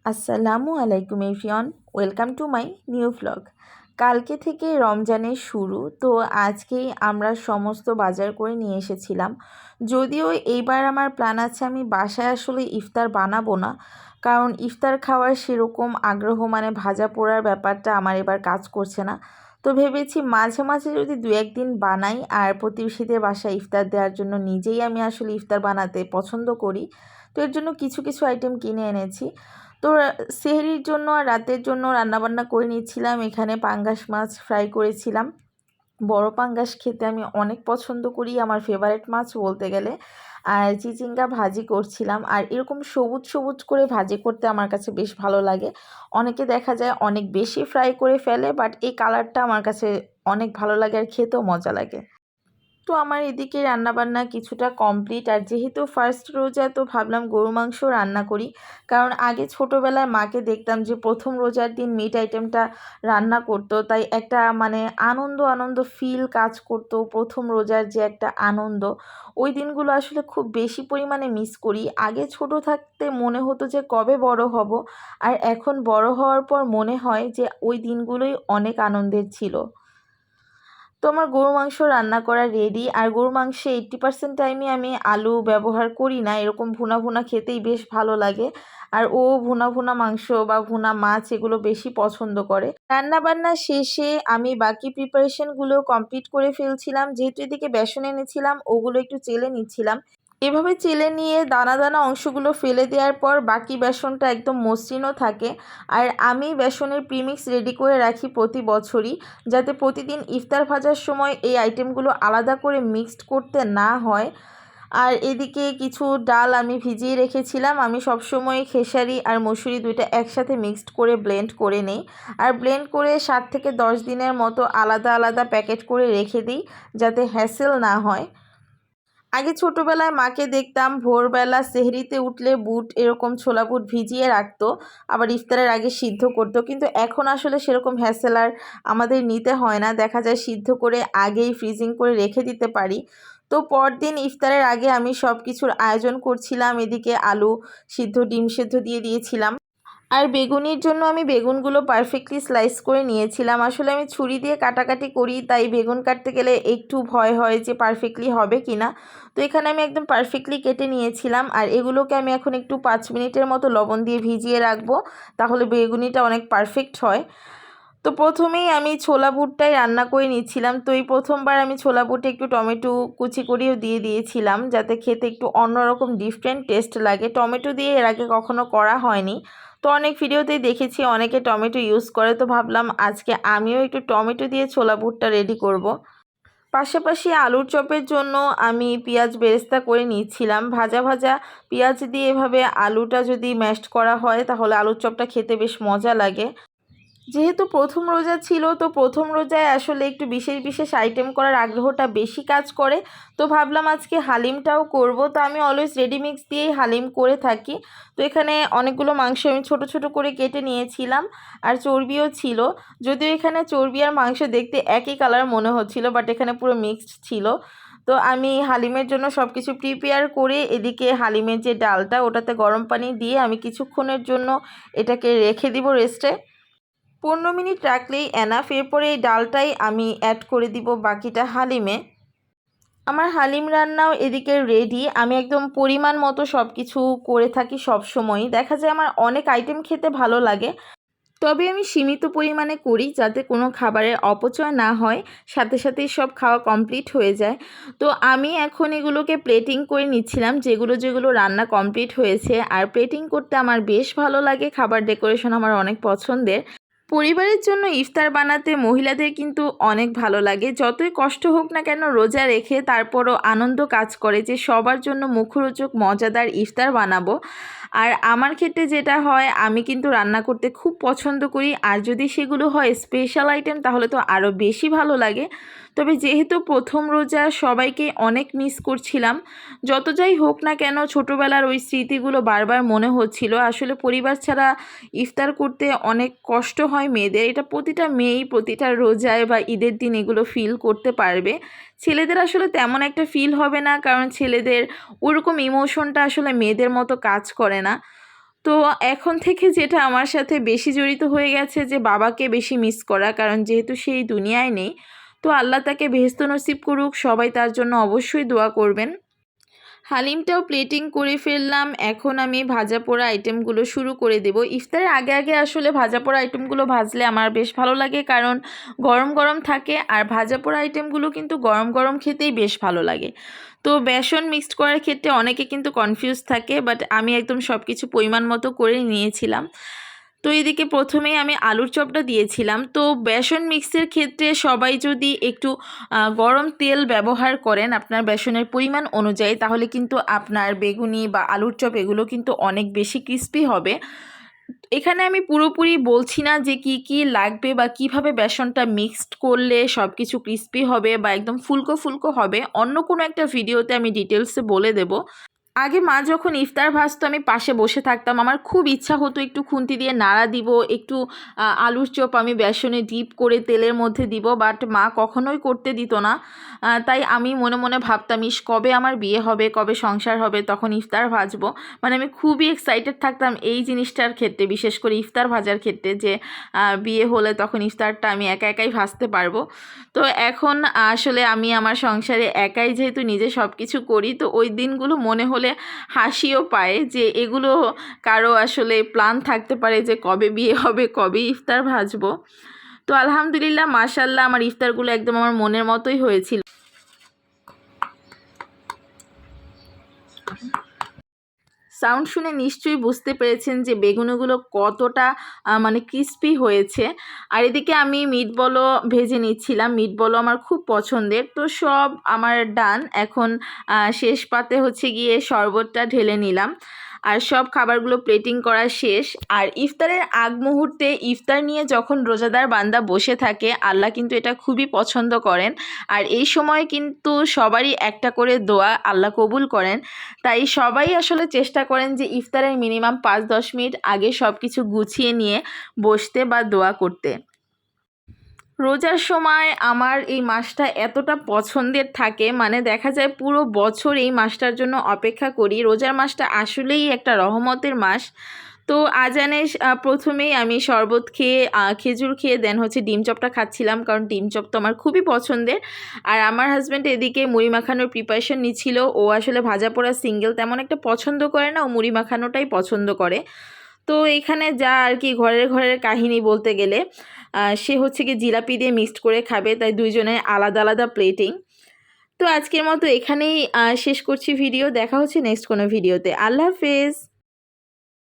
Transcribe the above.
আসসালামু আলাইকুম everyone, welcome to my new vlog. কালকে থেকে রমজানের শুরু, তো আজকেই আমরা সমস্ত বাজার করে নিয়ে এসেছিলাম। যদিও এইবার আমার প্ল্যান আছে আমি বাসায় আসলে ইফতার বানাবো না, কারণ ইফতার খাওয়ার সেরকম আগ্রহ মানে ভাজা পোড়ার ব্যাপারটা আমার এবার কাজ করছে না। তো ভেবেছি মাঝে মাঝে যদি দু একদিন বানাই, আর প্রতিবেশীদের বাসায় ইফতার দেওয়ার জন্য নিজেই আমি আসলে ইফতার বানাতে পছন্দ করি। তো এর জন্য কিছু কিছু আইটেম কিনে এনেছি। তো সেহরির জন্য আর রাতের জন্য রান্নাবান্না করে নিচ্ছিলাম। এখানে পাঙ্গাস মাছ ফ্রাই করেছিলাম। বড় পাঙ্গাস খেতে আমি অনেক পছন্দ করি, আমার ফেভারিট মাছ বলতে গেলে। আর চিচিঙ্গা ভাজি করছিলাম, আর এরকম সবুজ সবুজ করে ভাজি করতে আমার কাছে বেশ ভালো লাগে। অনেকে দেখা যায় অনেক বেশি ফ্রাই করে ফেলে, বাট এই কালারটা আমার কাছে অনেক ভালো লাগে আর খেতেও মজা লাগে। তো আমার এদিকে রান্নাবান্না কিছুটা কমপ্লিট, আর যেহেতু ফার্স্ট রোজা তো ভাবলাম গরু মাংস রান্না করি। কারণ আগে ছোটোবেলায় মাকে দেখতাম যে প্রথম রোজার দিন মিট আইটেমটা রান্না করতো, তাই একটা মানে আনন্দ আনন্দ ফিল কাজ করতো। প্রথম রোজার যে একটা আনন্দ, ওই দিনগুলো আসলে খুব বেশি পরিমাণে মিস করি। আগে ছোট থাকতে মনে হতো যে কবে বড় হব, আর এখন বড় হওয়ার পর মনে হয় যে ওই দিনগুলোই অনেক আনন্দের ছিল। তো আমার গরু মাংস রান্না করা রেডি। আর গরু মাংসে 80% টাইমই আমি আলু ব্যবহার করি না, এরকম ভুনা ভুনা খেতেই বেশ ভালো লাগে। আর ও ভুনা ভুনা মাংস বা ভুনা মাছ এগুলো বেশি পছন্দ করে। রান্না বান্না শেষে আমি বাকি প্রিপারেশনগুলো কমপ্লিট করে ফেলছিলাম। যেহেতু এদিকে বেসন এনেছিলাম, ওগুলো একটু চেলে নিচ্ছিলাম। এভাবে চেলে নিয়ে দানা দানা অংশগুলো ফেলে দেওয়ার পর বাকি বেসনটা একদম মসৃণও থাকে। আর আমি বেসনের প্রিমিক্স রেডি করে রাখি প্রতি বছরই, যাতে প্রতিদিন ইফতার ভাজার সময় এই আইটেমগুলো আলাদা করে মিক্সড করতে না হয়। আর এদিকে কিছু ডাল আমি ভিজিয়ে রেখেছিলাম। আমি সবসময় খেসারি আর মসুরি দুইটা একসাথে মিক্সড করে ব্লেন্ড করে নেই। আর ব্লেন্ড করে 7 থেকে 10 দিনের মতো আলাদা আলাদা প্যাকেট করে রেখে দিই, যাতে হ্যাসেল না হয়। আগে ছোটোবেলায় মাকে দেখতাম ভোরবেলা সেহরিতে উঠলে বুট এরকম ছোলা বুট ভিজিয়ে রাখতো, আবার ইফতারের আগে সিদ্ধ করতো। কিন্তু এখন আসলে সেরকম হ্যাসেল আর আমাদের নিতে হয় না, দেখা যায় সিদ্ধ করে আগেই ফ্রিজিং করে রেখে দিতে পারি। তো পরদিন ইফতারের আগে আমি সব কিছুর আয়োজন করছিলাম। এদিকে আলু সিদ্ধ, ডিম সিদ্ধ দিয়ে দিয়েছিলাম। আর বেগুনির জন্য আমি বেগুনগুলো পারফেক্টলি স্লাইস করে নিয়েছিলাম। আসলে আমি ছুরি দিয়ে কাটাকাটি করি, তাই বেগুন কাটতে গেলে একটু ভয় হয় যে পারফেক্টলি হবে কি না। তো এখানে আমি একদম পারফেক্টলি কেটে নিয়েছিলাম। আর এগুলোকে আমি এখন একটু 5 মিনিটের মতো লবণ দিয়ে ভিজিয়ে রাখবো, তাহলে বেগুনিটা অনেক পারফেক্ট হয়। তো প্রথমেই আমি ছোলা বুটটাই রান্না করে নিচ্ছিলাম। তো এই প্রথমবার আমি ছোলা বুটে একটু টমেটো কুচি করেও দিয়ে দিয়েছিলাম, যাতে খেতে একটু অন্যরকম ডিফারেন্ট টেস্ট লাগে। টমেটো দিয়ে এর আগে কখনো করা হয়নি। তো অনেক ভিডিওতেই দেখেছি অনেকে টমেটো ইউজ করে, তো ভাবলাম আজকে আমিও একটু টমেটো দিয়ে ছোলা বুটটা রেডি করব। পাশাপাশি আলুর চপের জন্য আমি পেঁয়াজ বেরেস্তা করে নিচ্ছিলাম। ভাজা ভাজা পেঁয়াজ দিয়ে এভাবে আলুটা যদি ম্যাশড করা হয়, তাহলে আলুর চপটা খেতে বেশ মজা লাগে। যেহেতু প্রথম রোজা ছিল, তো প্রথম রোজায় আসলে একটু বিশেষ বিশেষ আইটেম করার আগ্রহটা বেশি কাজ করে। তো ভাবলাম আজকে হালিমটাও করব। তো আমি অলওয়েজ রেডিমিক্স দিয়েই হালিম করে থাকি। তো এখানে অনেকগুলো মাংস আমি ছোট ছোট করে কেটে নিয়েছিলাম, আর চর্বিও ছিল। যদিও এখানে চর্বি আর মাংস দেখতে একই কালার মনে হচ্ছিল, বাট এখানে পুরো মিক্সড ছিল। তো আমি হালিমের জন্য সব কিছু প্রিপেয়ার করে এদিকে হালিমের যে ডালটা, ওটাতে গরম পানি দিয়ে আমি কিছুক্ষণের জন্য এটাকে রেখে দিব রেস্টে। 15 মিনিট রাখলেই এনাফ। এরপরে এই ডালটাই আমি অ্যাড করে দিব বাকিটা হালিমে। আমার হালিম রান্নাও এদিকে রেডি। আমি একদম পরিমাণ মতো সব কিছু করে থাকি সব সময়ই। দেখা যায় আমার অনেক আইটেম খেতে ভালো লাগে, তবে আমি সীমিত পরিমাণে করি, যাতে কোনো খাবারের অপচয় না হয়, সাথে সাথেই সব খাওয়া কমপ্লিট হয়ে যায়। তো আমি এখন এগুলোকে প্লেটিং করে নিচ্ছিলাম, যেগুলো যেগুলো রান্না কমপ্লিট হয়েছে। আর প্লেটিং করতে আমার বেশ ভালো লাগে, খাবার ডেকোরেশন আমার অনেক পছন্দের। পরিবারের জন্য ইফতার বানাতে মহিলাদের কিন্তু অনেক ভালো লাগে। যতই কষ্ট হোক না কেন রোজা রেখে, তারপরও আনন্দ কাজ করে যে সবার জন্য মুখরোচক মজাদার ইফতার বানাবো। আর আমার ক্ষেত্রে যেটা হয়, আমি কিন্তু রান্না করতে খুব পছন্দ করি, আর যদি সেগুলো হয় স্পেশাল আইটেম তাহলে তো আরও বেশি ভালো লাগে। তবে যেহেতু প্রথম রোজা, সবাইকে অনেক মিস করছিলাম। যত যাই হোক না কেন ছোটোবেলার ওই স্মৃতিগুলো বারবার মনে হচ্ছিল। আসলে পরিবার ছাড়া ইফতার করতে অনেক কষ্ট হয় মেয়েদের, এটা প্রতিটা মেয়েই প্রতিটা রোজায় বা ঈদের দিন এগুলো ফিল করতে পারবে। ছেলেদের আসলে তেমন একটা ফিল হবে না, কারণ ছেলেদের ওরকম ইমোশনটা আসলে মেয়েদের মতো কাজ করে না। তো এখন থেকে যেটা আমার সাথে বেশি জড়িত হয়ে গেছে যে বাবাকে বেশি মিস করা, কারণ যেহেতু সেই দুনিয়ায় নেই। তো আল্লাহ তাকে বেহেশত নসিব করুক, সবাই তার জন্য অবশ্যই দোয়া করবেন। হালিমটাও প্লেটিং করে ফেললাম। এখন আমি ভাজা পোড়া আইটেমগুলো শুরু করে দেব। ইফতারের আগে আগে আসলে ভাজা পোড়া আইটেমগুলো ভাজলে আমার বেশ ভালো লাগে, কারণ গরম গরম থাকে, আর ভাজা পোড়া আইটেমগুলো কিন্তু গরম গরম খেতেই বেশ ভালো লাগে। তো বেসন মিক্সড করার ক্ষেত্রে অনেকে কিন্তু কনফিউজ থাকে, বাট আমি একদম সব কিছু পরিমাণ মতো করে নিয়েছিলাম। তো এদিকে প্রথমেই আমি আলুর চপটা দিয়েছিলাম। তো বেসন মিক্সের ক্ষেত্রে সবাই যদি একটু গরম তেল ব্যবহার করেন আপনার বেসনের পরিমাণ অনুযায়ী, তাহলে কিন্তু আপনার বেগুনি বা আলুর চপ এগুলো কিন্তু অনেক বেশি ক্রিস্পি হবে। এখানে আমি পুরোপুরি বলছি না যে কি কি লাগবে বা কিভাবে বেসনটা মিক্সড করলে সব কিছু ক্রিস্পি হবে বা একদম ফুলকো ফুলকো হবে। অন্য কোনো একটা ভিডিওতে আমি ডিটেলসে বলে দেব। আগে মা যখন ইফতার ভাজতো আমি পাশে বসে থাকতাম, আমার খুব ইচ্ছা হতো একটু খুন্তি দিয়ে নাড়া দিব, একটু আলুর চপ আমি বেসনে ডিপ করে তেলের মধ্যে দিব, বাট মা কখনোই করতে দিত না। তাই আমি মনে মনে ভাবতাম, ইস কবে আমার বিয়ে হবে, কবে সংসার হবে, তখন ইফতার ভাজবো। মানে আমি খুবই এক্সাইটেড থাকতাম এই জিনিসটার ক্ষেত্রে, বিশেষ করে ইফতার ভাজার ক্ষেত্রে, যে বিয়ে হলে তখন ইফতারটা আমি একা একাই ভাজতে পারবো। তো এখন আসলে আমি আমার সংসারে একাই যেহেতু নিজে সব কিছু করি, তো ওই দিনগুলো মনে হলে হাসিও পায় যে এগুলো কারো আসলে প্ল্যান থাকতে পারে যে কবে বিয়ে হবে, কবে ইফতার ভাজবো। তো আলহামদুলিল্লাহ মাশাআল্লাহ আমার ইফতারগুলো একদম আমার মনের মতোই হয়েছিল। সাউন্ড শুনে নিশ্চয়ই বুঝতে পেরেছেন যে বেগুনগুলো কতটা মানে ক্রিস্পি হয়েছে। আর এদিকে আমি মিট বলও ভেজে নিচ্ছিলাম। মিট বলও আমার খুব পছন্দের। তো সব আমার ডান। এখন শেষ পাতে হচ্ছে গিয়ে শরবতটা ঢেলে নিলাম। আর সব খাবারগুলো প্লেটিং করা শেষ। আর ইফতারের আগ মুহূর্তে ইফতার নিয়ে যখন রোজাদার বান্দা বসে থাকে, আল্লাহ কিন্তু এটা খুবই পছন্দ করেন। আর এই সময় কিন্তু সবারই একটা করে দোয়া আল্লাহ কবুল করেন। তাই সবাই আসলে চেষ্টা করেন যে ইফতারের মিনিমাম 5-10 মিনিট আগে সব কিছু গুছিয়ে নিয়ে বসতে বা দোয়া করতে। রোজার সময় আমার এই মাসটা এতটা পছন্দের থাকে, মানে দেখা যায় পুরো বছর এই মাসটার জন্য অপেক্ষা করি। রোজার মাসটা আসলেই একটা রহমতের মাস। তো আজানে প্রথমেই আমি শরবত খেয়ে খেজুর খেয়ে দেন হচ্ছে ডিম চপটা খাচ্ছিলাম, কারণ ডিম চপ তো আমার খুবই পছন্দের। আর আমার হাজব্যান্ড এদিকে মুড়ি মাখানোর প্রিপারেশন নিচ্ছিল। ও আসলে ভাজা পোড়া সিঙ্গেল তেমন একটা পছন্দ করে না, ও মুড়ি মাখানোটাই পছন্দ করে। তো এইখানে যা আর কি ঘরের ঘরের কাহিনী বলতে গেলে, সে হচ্ছে কি জিলাপি দিয়ে মিক্সড করে খাবে, তাই দুইজনের আলাদা আলাদা প্লেটিং। তো আজকের মতো এখানেই শেষ করছি ভিডিও। দেখা হচ্ছে নেক্সট কোনো ভিডিওতে। আল্লাহ হাফেজ।